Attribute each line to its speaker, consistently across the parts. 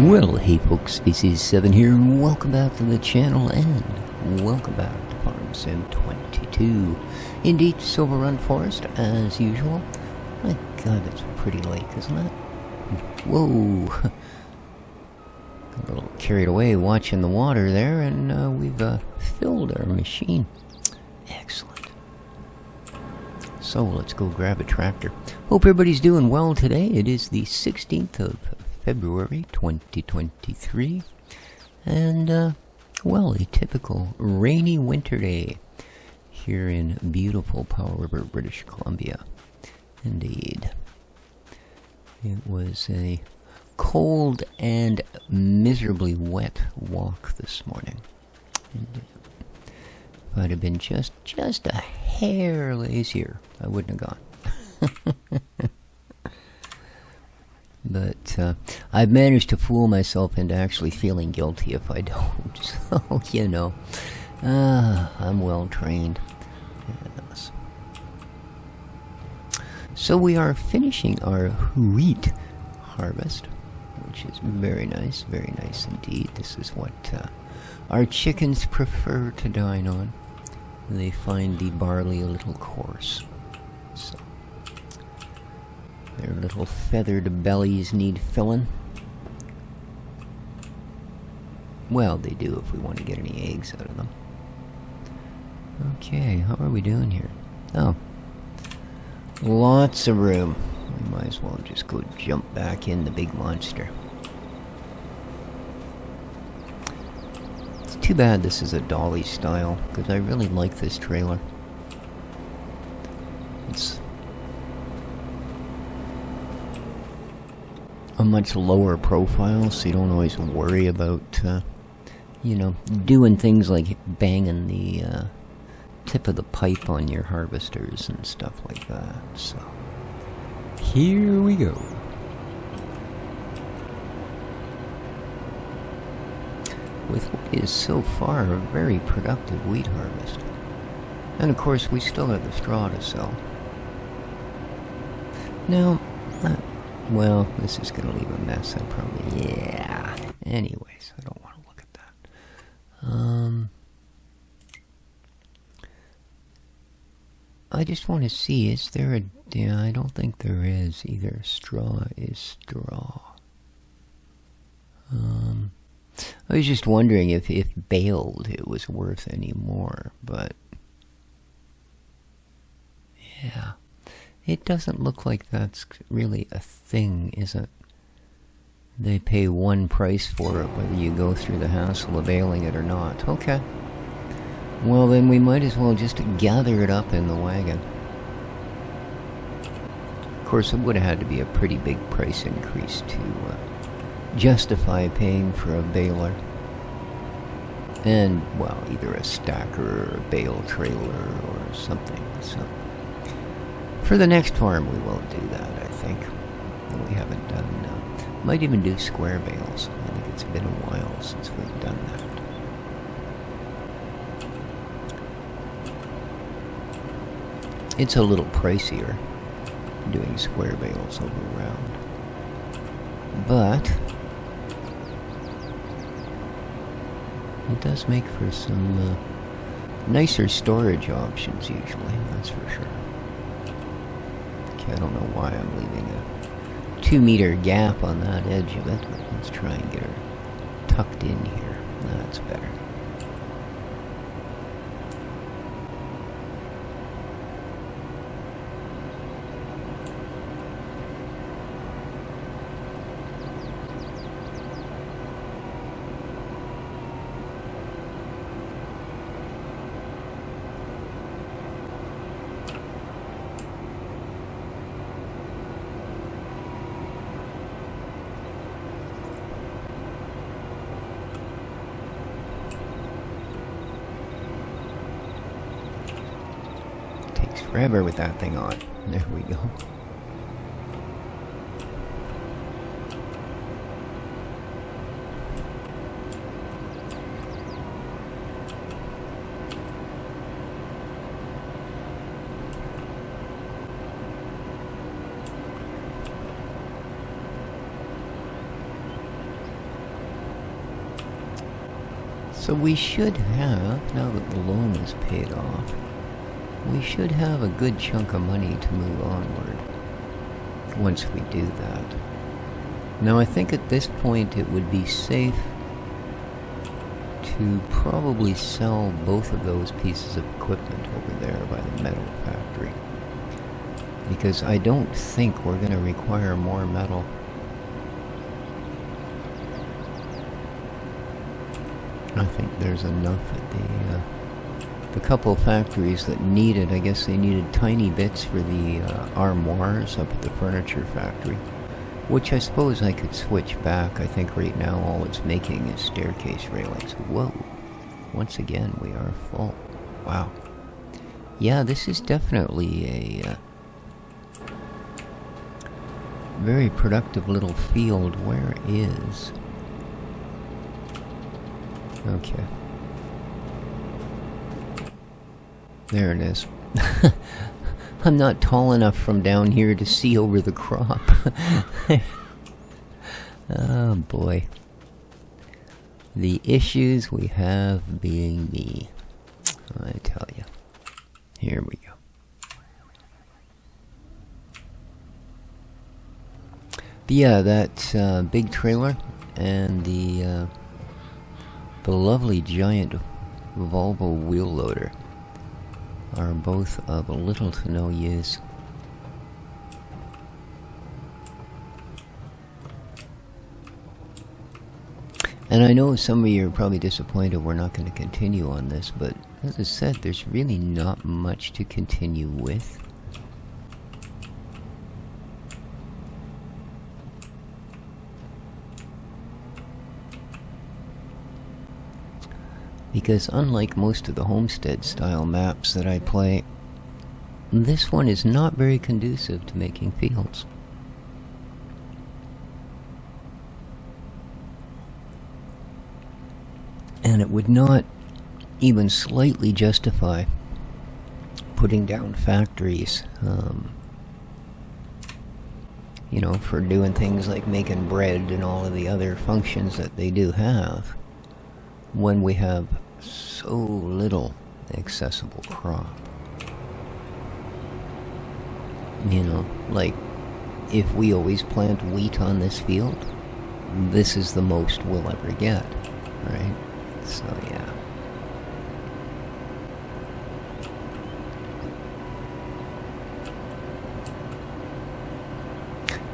Speaker 1: Well, hey folks, this is Seven here. Welcome back to the channel and welcome back to Farm Sim 22. Indeed, Silverrun Forest as usual. My God, it's a pretty lake, isn't it? Whoa! A little carried away watching the water there, and we've filled our machine. Excellent. So let's go grab a tractor. Hope everybody's doing well today. It is the 16th of February 2023, and well, a typical rainy winter day here in beautiful Powell River, British Columbia. Indeed, it was a cold and miserably wet walk this morning. Indeed. If I'd have been just a hair lazier, I wouldn't have gone. But I've managed to fool myself into actually feeling guilty if I don't. So, you know, I'm well trained. Yes. So we are finishing our wheat harvest, which is very nice indeed. This is what our chickens prefer to dine on. They find the barley a little coarse. So their little feathered bellies need filling. Well, they do if we want to get any eggs out of them. Okay, how are we doing here? Oh, lots of room. We might as well just go jump back in the big monster. It's too bad this is a dolly style, because I really like this trailer. It's a much lower profile, so you don't always worry about, you know, doing things like banging the tip of the pipe on your harvesters and stuff like that. So, here we go. With what is so far a very productive wheat harvest. And of course, we still have the straw to sell. Now, well, this is going to leave a mess. Yeah. Anyways, I don't want to look at that. I just want to see, is there a... Yeah, I don't think there is either. Straw is straw. I was just wondering if baled it was worth any more, but... Yeah. It doesn't look like that's really a thing, is it? They pay one price for it, whether you go through the hassle of baling it or not. Okay. Well, then we might as well just gather it up in the wagon. Of course, it would have had to be a pretty big price increase to justify paying for a baler. And, well, either a stacker or a bale trailer or something, so... For the next farm, we will do that, I think. We haven't done... might even do square bales. I think it's been a while since we've done that. It's a little pricier doing square bales over round. But it does make for some nicer storage options usually, that's for sure. I don't know why I'm leaving a 2-meter gap on that edge of it, but let's try and get her tucked in here. That's better. Forever with that thing on. There we go. So we should have, now that the loan is paid off, we should have a good chunk of money to move onward once we do that. Now I think at this point it would be safe to probably sell both of those pieces of equipment over there by the metal factory, because I don't think we're going to require more metal. I think there's enough at the couple of factories that needed, I guess they needed tiny bits for the armoires up at the furniture factory, which I suppose I could switch back. I think right now all it's making is staircase railings. Whoa, once again we are full. Wow. Yeah, this is definitely a very productive little field. Where is... Okay. There it is. I'm not tall enough from down here to see over the crop. Oh boy. The issues we have being me. I tell you. Here we go. But yeah, that big trailer and the lovely giant Volvo wheel loader are both of little to no use. And I know some of you are probably disappointed we're not going to continue on this, but as I said, there's really not much to continue with. Because unlike most of the homestead style maps that I play, this one is not very conducive to making fields. And it would not even slightly justify putting down factories, you know, for doing things like making bread and all of the other functions that they do have, when we have so little accessible crop. You know, like, if we always plant wheat on this field, this is the most we'll ever get, right? So, yeah.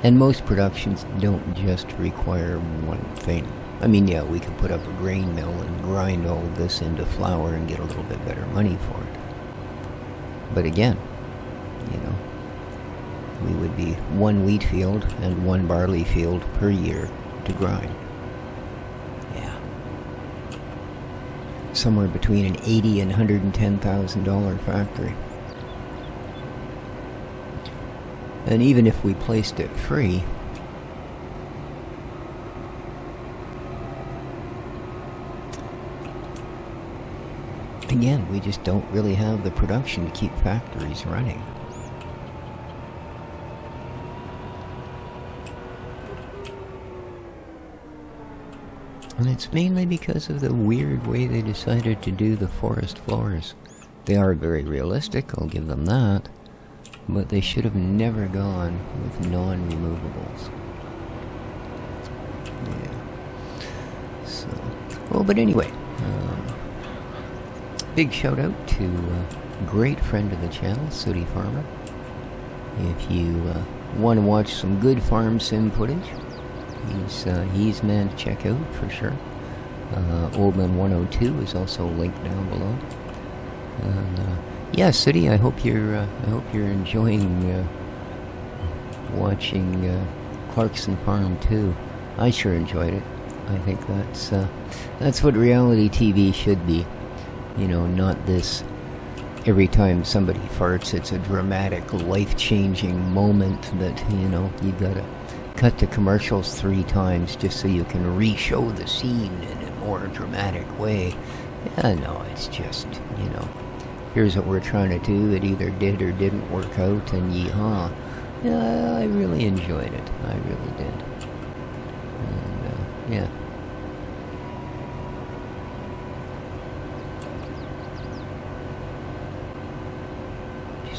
Speaker 1: And most productions don't just require one thing. I mean, yeah, we could put up a grain mill and grind all of this into flour and get a little bit better money for it. But again, you know, we would be one wheat field and one barley field per year to grind. Yeah. Somewhere between an $80,000 and $110,000 factory. And even if we placed it free, again, we just don't really have the production to keep factories running. And it's mainly because of the weird way they decided to do the forest floors. They are very realistic, I'll give them that, but they should have never gone with non-removables. Yeah. So, well, but anyway, big shout out to a great friend of the channel, Sooty Farmer. If you want to watch some good farm sim footage, he's man to check out for sure. Oldman 102 is also linked down below. And yeah, Sooty, I hope you're enjoying watching Clarkson Farm too. I sure enjoyed it. I think that's what reality TV should be. You know, not this, every time somebody farts, it's a dramatic, life-changing moment that, you know, you've got to cut to commercials 3 times just so you can re-show the scene in a more dramatic way. Yeah, no, it's just, you know, here's what we're trying to do. It either did or didn't work out, and yeehaw. Yeah, I really enjoyed it. I really did. And, yeah.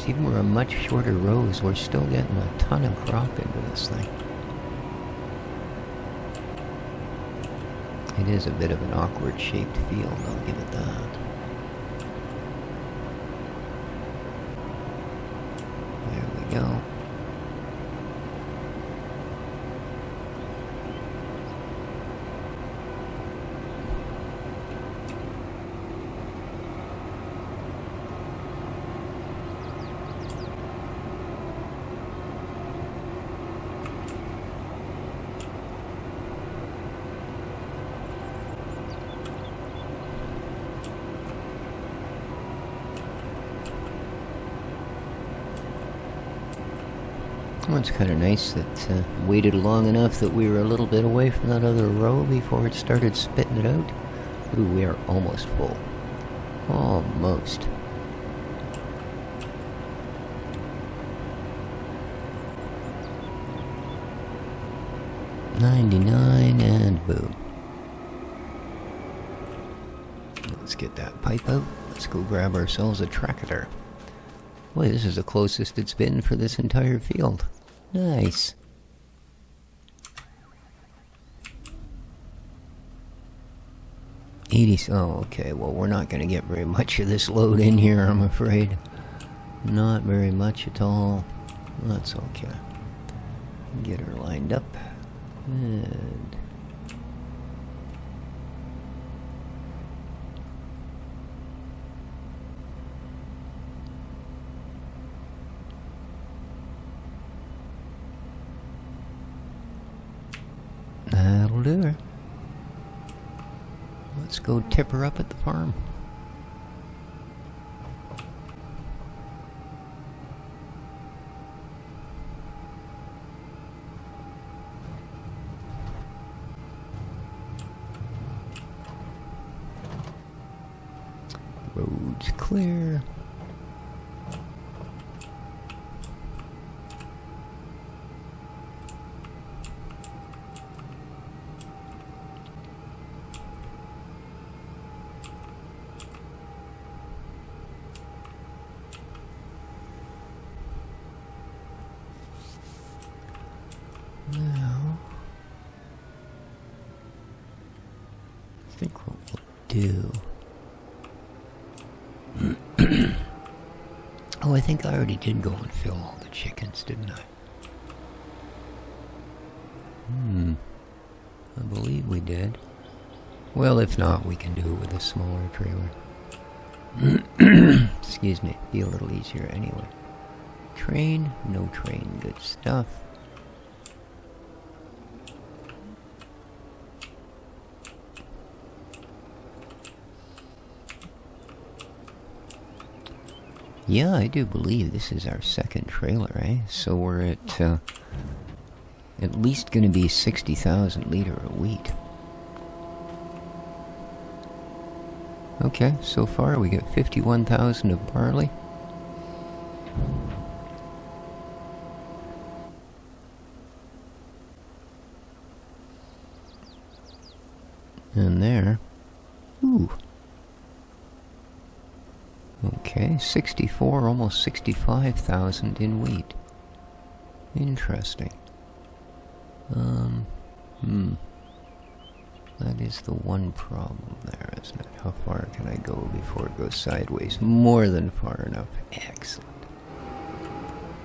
Speaker 1: Jeez, even we're on much shorter rows, we're still getting a ton of crop into this thing. It is a bit of an awkward shaped field, I'll give it that. There we go. Well, it's kind of nice that waited long enough that we were a little bit away from that other row before it started spitting it out. Ooh, we are almost full. Almost. $99 and boom. Let's get that pipe out. Let's go grab ourselves a tractor. Boy, this is the closest it's been for this entire field. Nice. Oh, okay. Well, we're not going to get very much of this load in here, I'm afraid. Not very much at all. That's okay. Get her lined up. And... that'll do her. Let's go tip her up at the farm. Road's clear. Now, I think what we'll do... Oh, I think I already did go and fill all the chickens, didn't I? I believe we did. Well, if not, we can do it with a smaller trailer. Excuse me, be a little easier anyway. Train, no train, good stuff. Yeah, I do believe this is our second trailer, eh? So we're at least going to be 60,000 liter of wheat. Okay, so far we get 51,000 of barley. And there. Ooh. Okay, 64, almost 65,000 in wheat. Interesting. That is the one problem there, isn't it? How far can I go before it goes sideways? More than far enough. Excellent.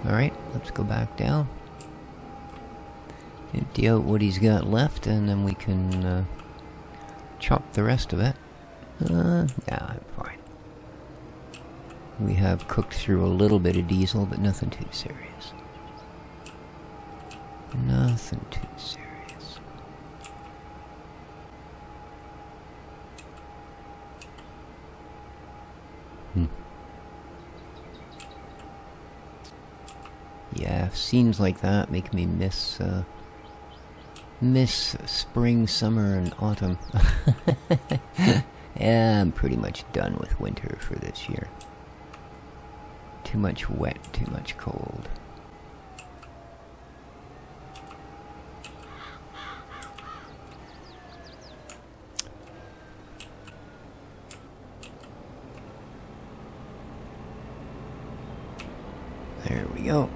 Speaker 1: Alright, let's go back down. Empty out what he's got left, and then we can chop the rest of it. Nah, I'm fine. We have cooked through a little bit of diesel, but nothing too serious. Nothing too serious. Yeah, scenes like that make me miss spring, summer, and autumn. Yeah, I'm pretty much done with winter for this year. Too much wet, too much cold. There we go.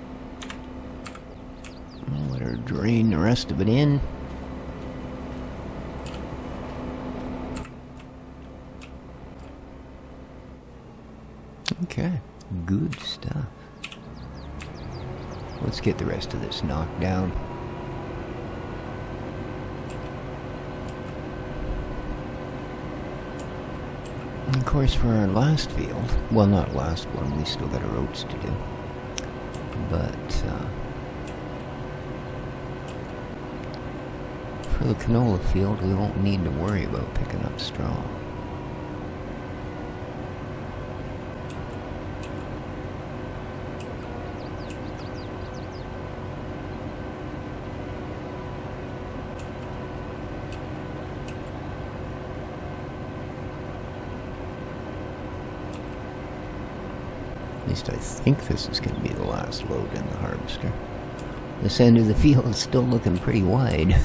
Speaker 1: I'll let her drain the rest of it in. Okay, good stuff. Let's get the rest of this knocked down. And of course, for our last field, well, not last one, we still got our oats to do. But for the canola field, we won't need to worry about picking up straw. At least I think this is going to be the last load in the harvester. This end of the field is still looking pretty wide.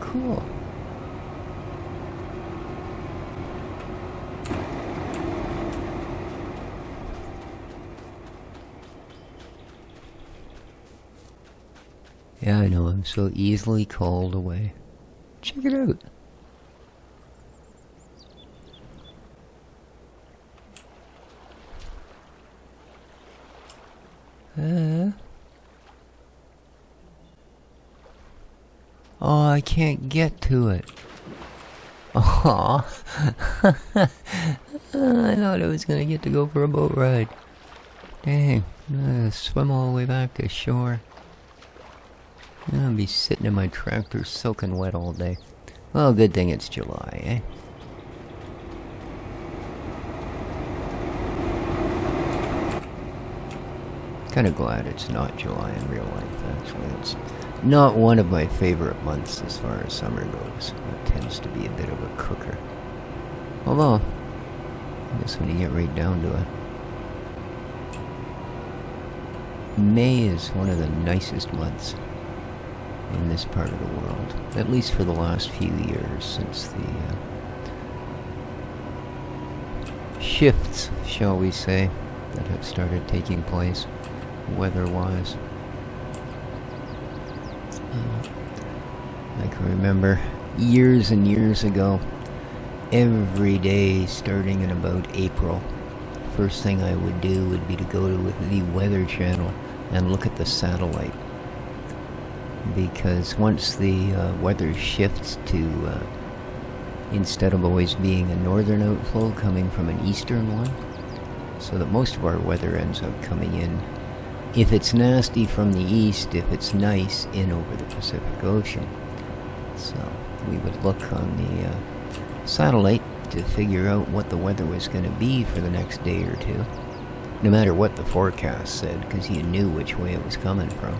Speaker 1: Cool. Yeah, I know, I'm so easily called away. Check it out. Oh, I can't get to it. Aww. I thought I was gonna get to go for a boat ride. Dang, I'm gonna swim all the way back to shore. I'm gonna be sitting in my tractor soaking wet all day. Well, good thing it's July, eh? Kinda glad it's not July in real life, actually. It's not one of my favorite months as far as summer goes. It tends to be a bit of a cooker. Although, I guess when you get right down to it, May is one of the nicest months in this part of the world, at least for the last few years, since the shifts, shall we say, that have started taking place weather-wise. I can remember years and years ago, every day starting in about April, first thing I would do would be to go to the Weather Channel and look at the satellite. Because once the weather shifts to, instead of always being a northern outflow coming from an eastern one, so that most of our weather ends up coming in, if it's nasty from the east, if it's nice, in over the Pacific Ocean. So we would look on the satellite to figure out what the weather was going to be for the next day or two, no matter what the forecast said, because you knew which way it was coming from.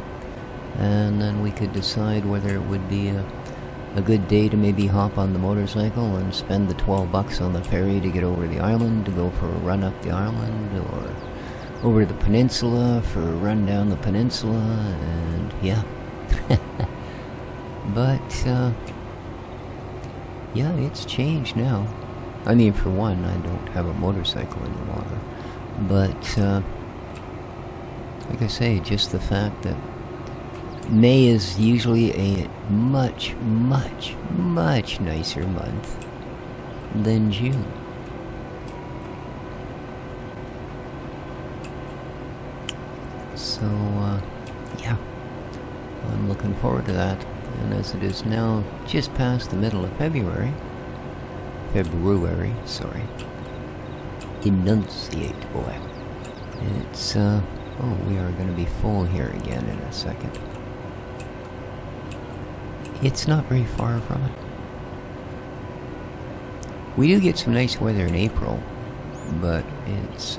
Speaker 1: And then we could decide whether it would be a good day to maybe hop on the motorcycle and spend the $12 on the ferry to get over the island, to go for a run up the island, or over the peninsula for a run down the peninsula, and yeah. But, yeah, it's changed now. I mean, for one, I don't have a motorcycle any longer. But, like I say, just the fact that May is usually a much, much, much nicer month than June. So, yeah, I'm looking forward to that. And as it is now just past the middle of February, sorry, enunciate, boy. It's, oh, we are going to be full here again in a second. It's not very far from it. We do get some nice weather in April, but it's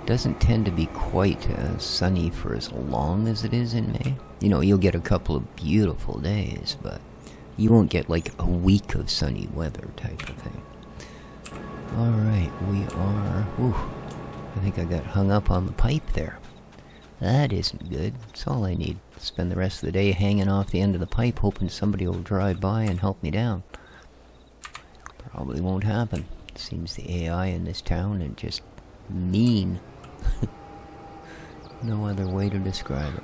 Speaker 1: doesn't tend to be quite as sunny for as long as it is in May. You know, you'll get a couple of beautiful days, but you won't get like a week of sunny weather type of thing. Alright, we are... Ooh, I think I got hung up on the pipe there. That isn't good. That's all I need. Spend the rest of the day hanging off the end of the pipe hoping somebody will drive by and help me down. Probably won't happen. Seems the AI in this town is just mean. No other way to describe it.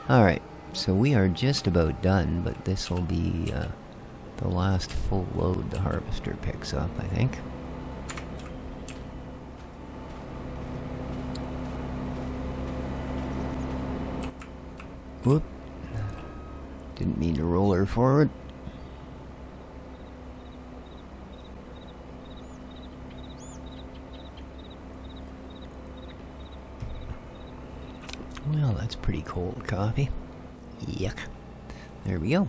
Speaker 1: Alright, so we are just about done, but this will be the last full load the harvester picks up, I think. Whoop. Didn't mean to roll her forward. Well, that's pretty cold coffee. Yuck. There we go.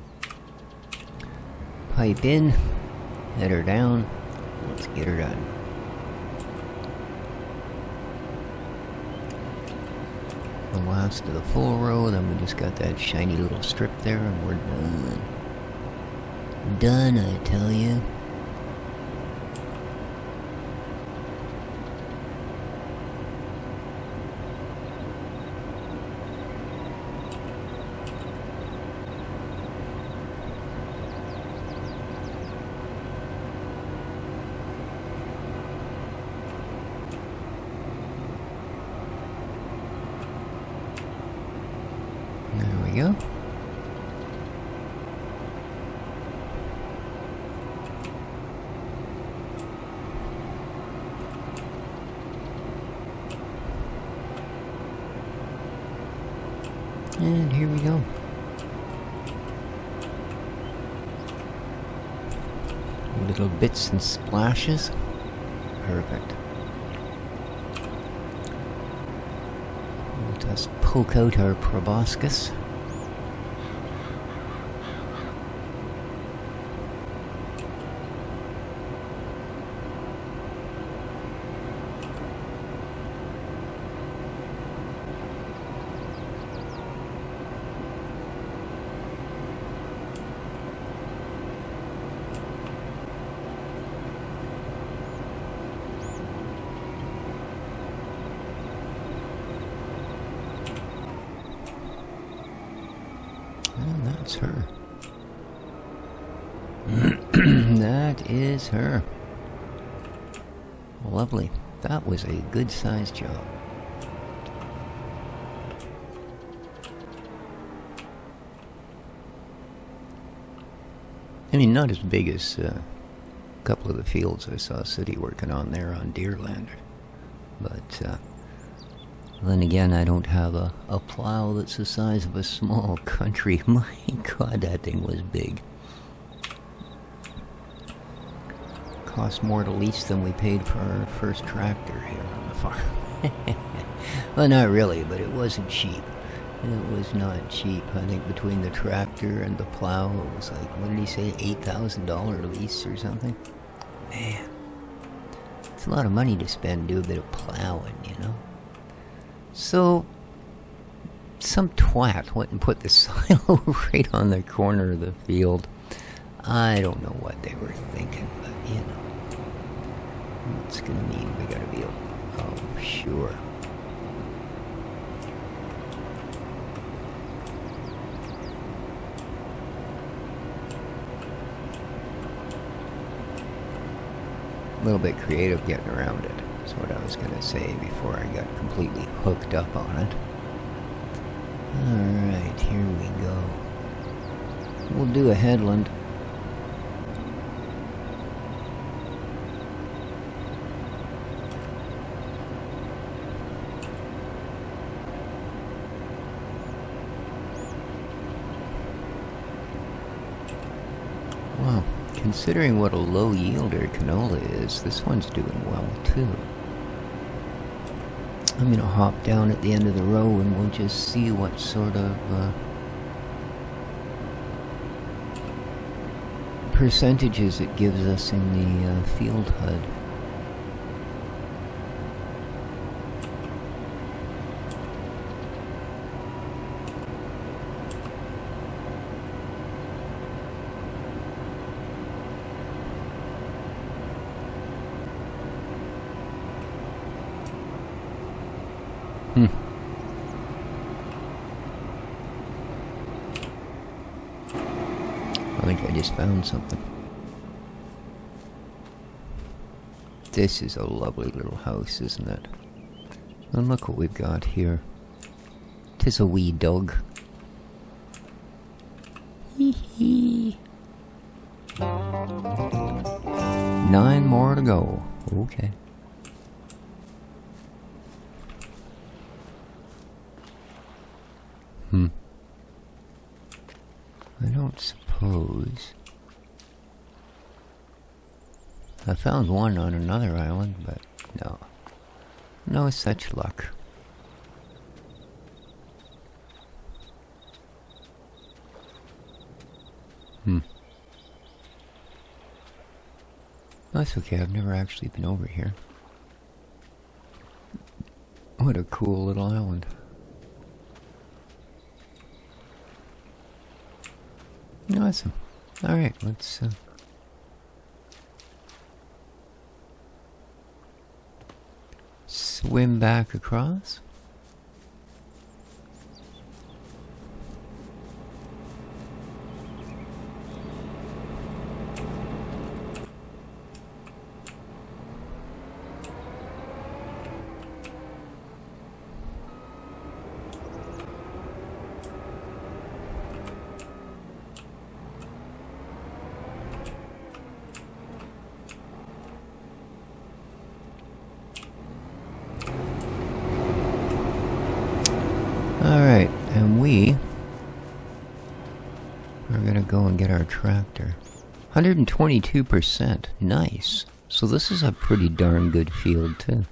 Speaker 1: Pipe in, head her down. Let's get her done. The last of the full row, then we just got that shiny little strip there, and we're done. Done, I tell you. There we go. And here we go. Little bits and splashes. Perfect. We'll just poke out our proboscis. And that's her. That is her. Lovely. That was a good-sized job. I mean, not as big as a couple of the fields I saw City working on there on Deerlander. But then again, I don't have a plow that's the size of a small country. My God, that thing was big. Cost more to lease than we paid for our first tractor here on the farm. Well, not really, but it wasn't cheap. It was not cheap. I think between the tractor and the plow, it was like, what did he say, $8,000 lease or something? Man, it's a lot of money to spend to do a bit of plowing, you know? So, some twat went and put the silo right on the corner of the field. I don't know what they were thinking, but, you know. It's gonna mean we gotta be able... Oh, sure. A little bit creative getting around it, is what I was going to say before I got completely hooked up on it. Alright, here we go. We'll do a headland. Wow. Considering what a low yielder canola is, this one's doing well too. I'm gonna hop down at the end of the row and we'll just see what sort of percentages it gives us in the field HUD. I just found something. This is a lovely little house, isn't it? And look what we've got here. 'Tis a wee dog. Hee hee. 9 more to go. Okay. I don't suppose... I found one on another island, but no. No such luck. That's okay, I've never actually been over here. What a cool little island. Awesome. Alright, let's swim back across. Alright, and we are gonna go and get our tractor. 122%. Nice. So this is a pretty darn good field, too.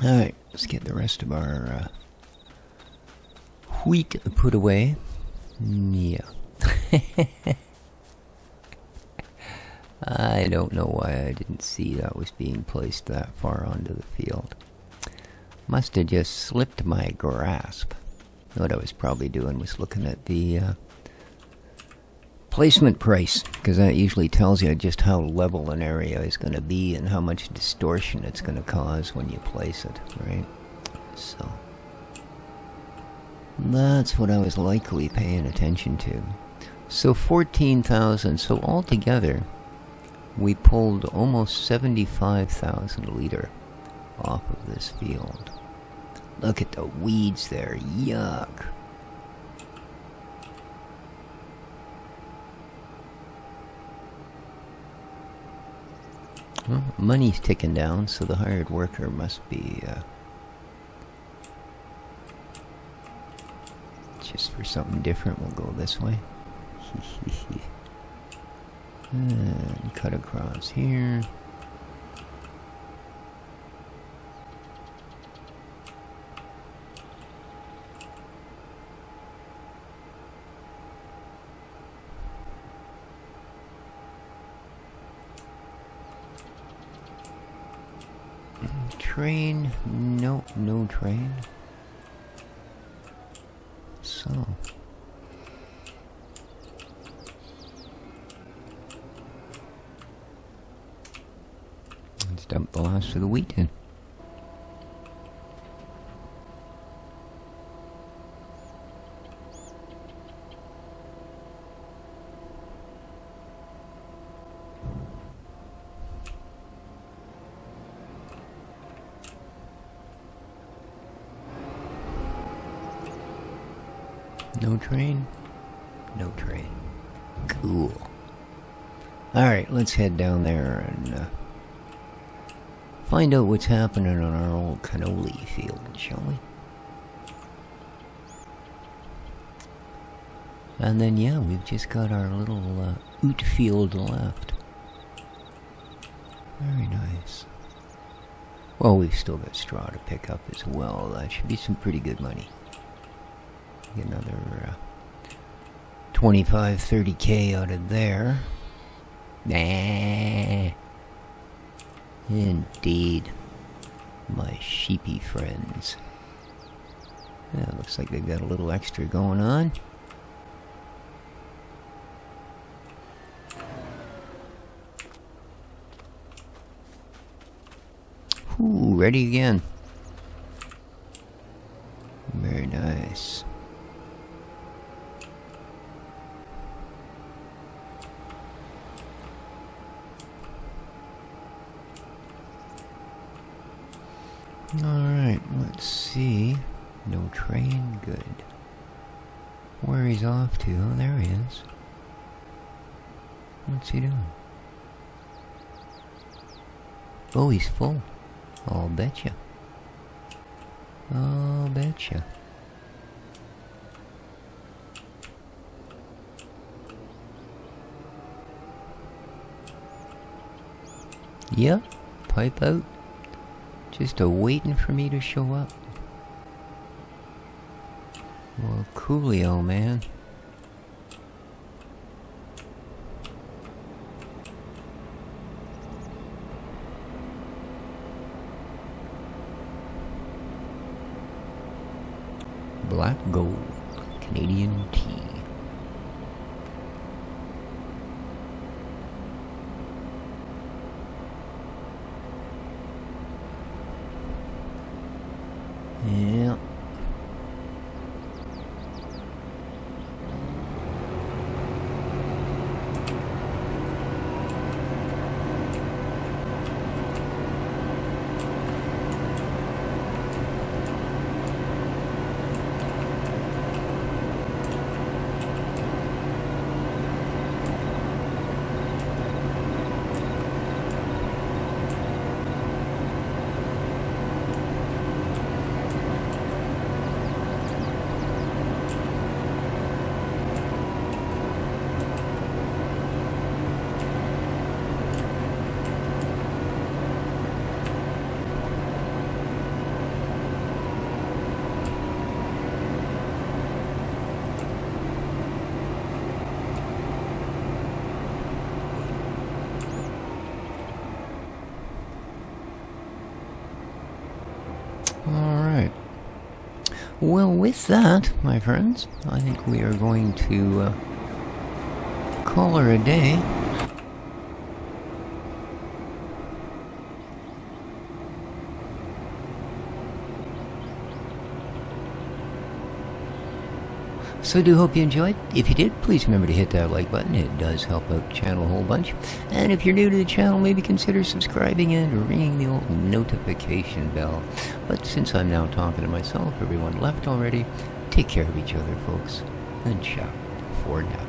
Speaker 1: Alright, let's get the rest of our wheat put away. Yeah. I don't know why I didn't see that was being placed that far onto the field. Must have just slipped my grasp. What I was probably doing was looking at the placement price, because that usually tells you just how level an area is going to be and how much distortion it's going to cause when you place it, right? So that's what I was likely paying attention to. So 14,000. So altogether, we pulled almost 75,000 liter off of this field. Look at the weeds there. Yuck. Well, money's ticking down, so the hired worker must be just for something different. We'll go this way. And cut across here. Train? No, no train. So. Let's dump the last of the wheat in. No train? No train. Cool. Alright, let's head down there and find out what's happening on our old cannoli field, shall we? And then, yeah, we've just got our little oot field left. Very nice. Well, we've still got straw to pick up as well. That should be some pretty good money. Get another 25-30K out of there. Nah. Indeed. My sheepy friends. Yeah, looks like they've got a little extra going on. Ooh, ready again. Very nice. Alright, let's see. No train, good. Where he's off to? Oh, there he is. What's he doing? Oh, he's full. I'll betcha. I'll betcha. Yep, pipe out. Just a-waiting for me to show up. Well, coolio, man. Black gold, Canadian tea. Yeah. Alright. Well, with that, my friends, I think we are going to call her a day. So I do hope you enjoyed. If you did, please remember to hit that like button. It does help out the channel a whole bunch. And if you're new to the channel, maybe consider subscribing and ringing the old notification bell. But since I'm now talking to myself, everyone left already, take care of each other, folks. And ciao for now.